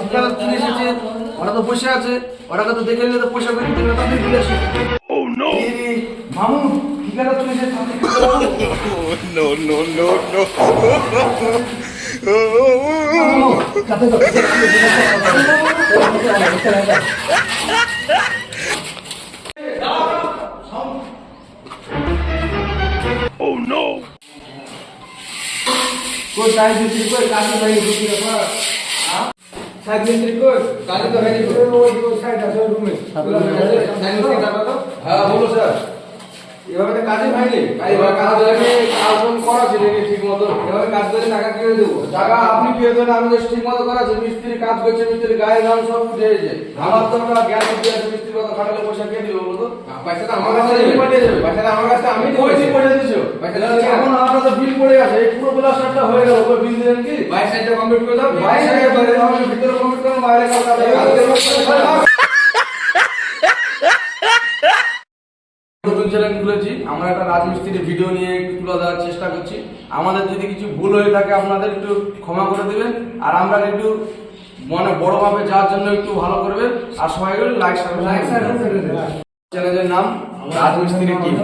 ঠিকাদার চলে এসেছে, ওরা তো বসে আছে, ওরাকে তো দেখে নিলে তো পয়সা করে দিতে হবে, চলে আসে। মামু ঠিকাদার চলে এসেছে, No, no, no, no. Oh no! कोई साइड मिस्त्री कोई काफी भाई रुकी रखा। हाँ साइड मिस्त्री कोई काफी तो है नहीं कोई। वो साइड আছে রুমে। साइड मिस्त्री का तो हाँ बोलो सर। এভাবে কাজে ভাইলে এভাবে কাজ ধরে কাজম করা ছিল ঠিক মতো এভাবে কাজ ধরে টাকা কিনে দেব টাকা আপনি কিনে দেন আমি যে ঠিক মতো করা আছে মিস্ত্রি কাজ করছে মিস্ত্রি গায়ে দাম সব উঠে গেছে আমার তো না গ্যাস দিয়ে আছে মিস্ত্রি কত খাটালে পয়সা কে দিবে বলো তো পয়সাটা আমার কাছে পাঠিয়ে দেবে পয়সাটা আমার কাছে আমি দেব কই পয়সা দিছো পয়সাটা এখন আমার তো বিল পড়ে গেছে এই পুরো প্লাস্টারটা হয়ে গেল ওই বিল দেন কি 22 সাইডটা কমপ্লিট করে দাও 22 সাইডে বাইরে আমি ভিতরে কমপ্লিট করব বাইরে কাজ নতুন চ্যানেল খুলেছি আমরা একটা রাজমিস্ত্রির ভিডিও নিয়ে একটু তুলে ধরার চেষ্টা করছি আমাদের যদি কিছু ভুল হয়ে থাকে আপনাদের একটু ক্ষমা করে দিবেন আর আমরা একটু মনে বড়ভাবে যাওয়ার জন্য একটু ভালো করবেন আর সবাই লাইক সাবস্ক্রাইব চ্যানেলের নাম রাজমিস্ত্রি টিম।